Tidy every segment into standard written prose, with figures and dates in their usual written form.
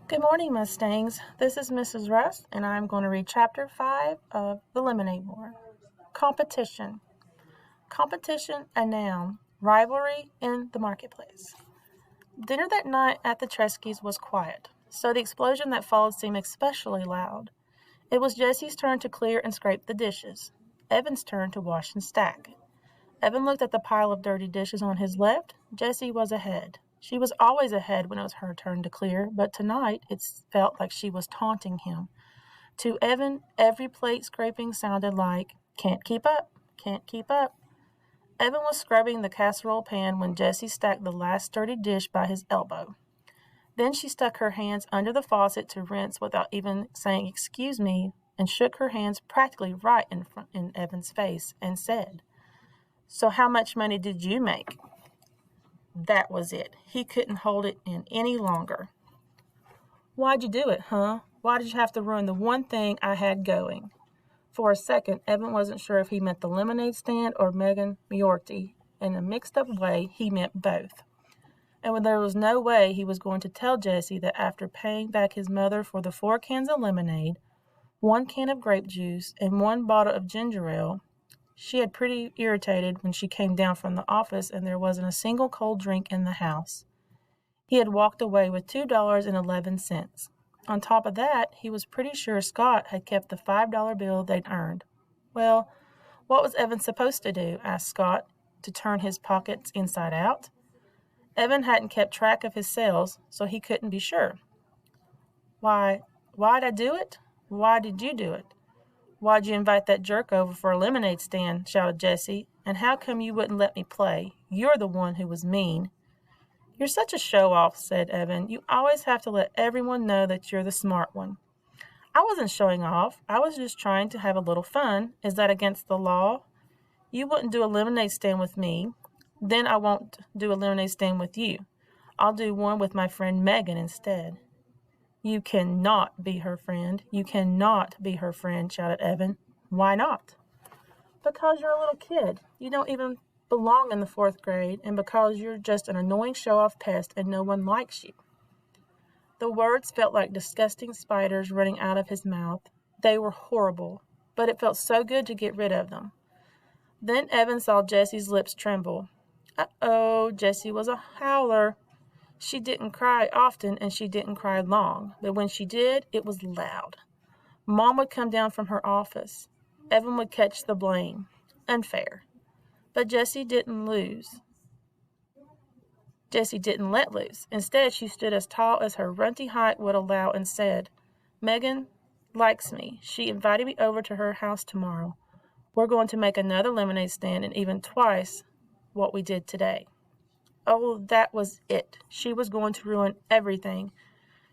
Good morning, Mustangs. This is Mrs. Russ, and I'm going to read Chapter 5 of The Lemonade War. Competition. Competition, a noun. Rivalry in the marketplace. Dinner that night at the Treskys was quiet, so the explosion that followed seemed especially loud. It was Jesse's turn to clear and scrape the dishes. Evan's turn to wash and stack. Evan looked at the pile of dirty dishes on his left. Jessie was ahead. She was always ahead when it was her turn to clear, but tonight it felt like she was taunting him. To Evan, every plate scraping sounded like, "Can't keep up, can't keep up." Evan was scrubbing the casserole pan when Jessie stacked the last dirty dish by his elbow. Then she stuck her hands under the faucet to rinse without even saying "excuse me," and shook her hands practically right in Evan's face and said, "So how much money did you make?" That was it. He couldn't hold it in any longer. "Why'd you do it, huh? Why did you have to ruin the one thing I had going?" For a second, Evan wasn't sure if he meant the lemonade stand or Megan Moriarty. In a mixed-up way, he meant both. And when there was no way he was going to tell Jessie that after paying back his mother for the 4 cans of lemonade, 1 can of grape juice, and 1 bottle of ginger ale, she had pretty irritated when she came down from the office and there wasn't a single cold drink in the house. He had walked away with $2.11. On top of that, he was pretty sure Scott had kept the $5 bill they'd earned. Well, what was Evan supposed to do? Asked Scott, to turn his pockets inside out? Evan hadn't kept track of his sales, so he couldn't be sure. Why'd I do it? Why did you do it? "Why'd you invite that jerk over for a lemonade stand?" shouted Jessie. "And how come you wouldn't let me play? You're the one who was mean." "You're such a show-off," said Evan. "You always have to let everyone know that you're the smart one." "I wasn't showing off. I was just trying to have a little fun. Is that against the law? You wouldn't do a lemonade stand with me. Then I won't do a lemonade stand with you. I'll do one with my friend Megan instead." "You cannot be her friend. You cannot be her friend," shouted Evan. "Why not?" "Because you're a little kid. You don't even belong in the 4th grade, and because you're just an annoying show-off pest and no one likes you." The words felt like disgusting spiders running out of his mouth. They were horrible, but it felt so good to get rid of them. Then Evan saw Jessie's lips tremble. Uh-oh, Jessie was a howler. She didn't cry often, and she didn't cry long, but when she did, it was loud. Mom would come down from her office. Evan would catch the blame. Unfair. But Jessie didn't lose. Jessie didn't let loose. Instead, she stood as tall as her runty height would allow and said, "Megan likes me. She invited me over to her house tomorrow. We're going to make another lemonade stand and even twice what we did today." Oh, that was it. She was going to ruin everything.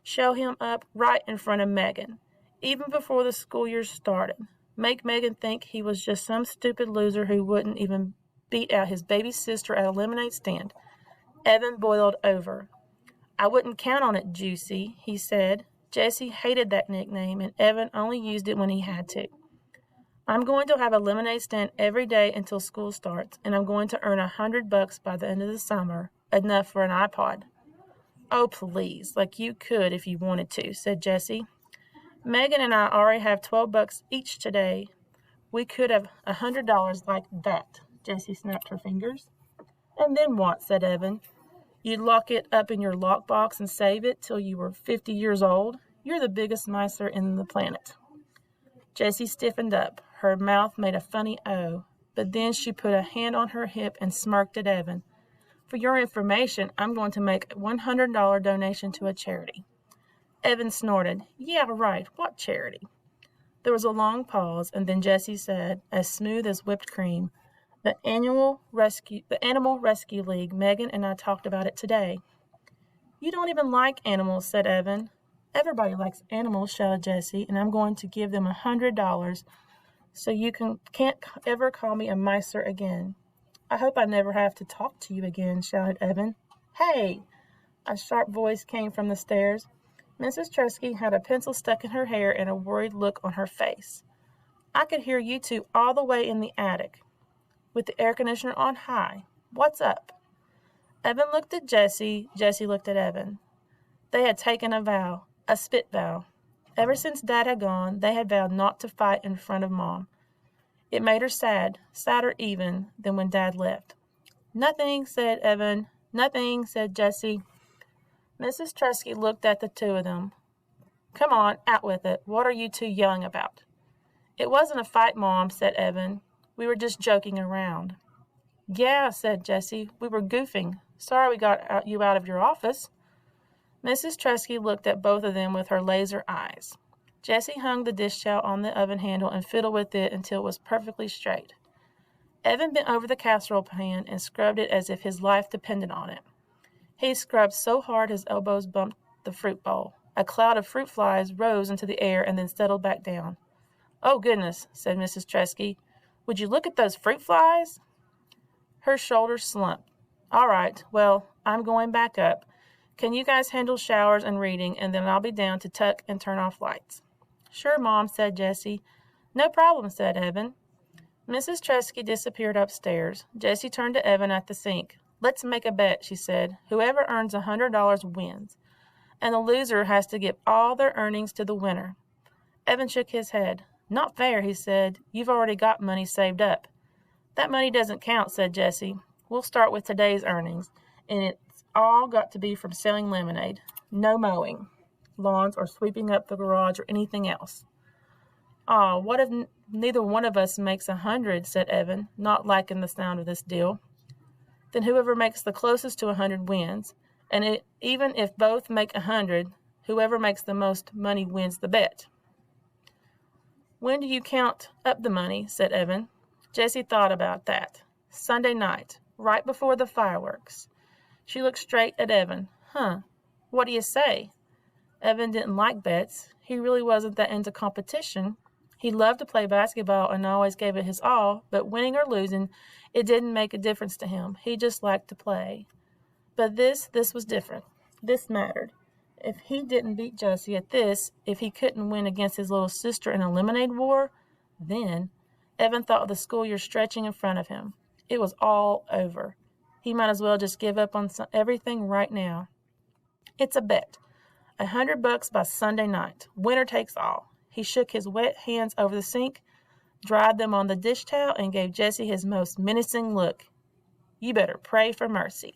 Show him up right in front of Megan, even before the school year started. Make Megan think he was just some stupid loser who wouldn't even beat out his baby sister at a lemonade stand. Evan boiled over. "I wouldn't count on it, Juicy," he said. Jessie hated that nickname, and Evan only used it when he had to. "I'm going to have a lemonade stand every day until school starts, and I'm going to earn $100 by the end of the summer, enough for an iPod." "Oh, please, like you could if you wanted to," said Jessie. "Megan and I already have $12 each today. We could have $100 like that." Jessie snapped her fingers. "And then what?" said Evan. "You'd lock it up in your lockbox and save it till you were 50 years old? You're the biggest miser in the planet." Jessie stiffened up. Her mouth made a funny O, but then she put a hand on her hip and smirked at Evan. "For your information, I'm going to make a $100 donation to a charity." Evan snorted. "Yeah, right. What charity?" There was a long pause, and then Jessie said, as smooth as whipped cream, The Animal Rescue League. Megan and I talked about it today." "You don't even like animals," said Evan. "Everybody likes animals," shouted Jessie, "and I'm going to give them $100, so you can't ever call me a miser again." "I hope I never have to talk to you again," shouted Evan. "Hey!" A sharp voice came from the stairs. Mrs. Tresky had a pencil stuck in her hair and a worried look on her face. "I could hear you two all the way in the attic, with the air conditioner on high. What's up?" Evan looked at Jessie. Jessie looked at Evan. They had taken a vow. A spit vow. Ever since Dad had gone, they had vowed not to fight in front of Mom. It made her sad, sadder even than when Dad left. Nothing, said Evan. Nothing, said Jessie. Mrs. Tresky looked at the two of them. Come on, out with it. What are you two yelling about? It wasn't a fight, Mom, said Evan. We were just joking around. Yeah, said Jessie. We were goofing. Sorry we got you out of your office. Mrs. Tresky looked at both of them with her laser eyes. Jessie hung the dish towel on the oven handle and fiddled with it until it was perfectly straight. Evan bent over the casserole pan and scrubbed it as if his life depended on it. He scrubbed so hard his elbows bumped the fruit bowl. A cloud of fruit flies rose into the air and then settled back down. Oh, goodness, said Mrs. Tresky. Would you look at those fruit flies? Her shoulders slumped. All right, well, I'm going back up. Can you guys handle showers and reading, and then I'll be down to tuck and turn off lights? Sure, Mom, said Jessie. No problem, said Evan. Mrs. Tresky disappeared upstairs. Jessie turned to Evan at the sink. Let's make a bet, she said. Whoever earns $100 wins, and the loser has to give all their earnings to the winner. Evan shook his head. Not fair, he said. You've already got money saved up. That money doesn't count, said Jessie. We'll start with today's earnings, and it's all got to be from selling lemonade. No mowing lawns or sweeping up the garage or anything else. Aw, what if neither one of us makes 100, said Evan, not liking the sound of this deal. Then whoever makes the closest to 100 wins, and even if both make 100, whoever makes the most money wins the bet. When do you count up the money, said Evan. Jessie thought about that. Sunday night, right before the fireworks. She looked straight at Evan. Huh, what do you say? Evan didn't like bets. He really wasn't that into competition. He loved to play basketball and always gave it his all, but winning or losing, it didn't make a difference to him. He just liked to play. But this was different. This mattered. If he didn't beat Jessie at this, if he couldn't win against his little sister in a lemonade war, then Evan thought of the school year stretching in front of him. It was all over. He might as well just give up on everything right now. It's a bet. $100 by Sunday night. Winner takes all. He shook his wet hands over the sink, dried them on the dish towel, and gave Jessie his most menacing look. You better pray for mercy.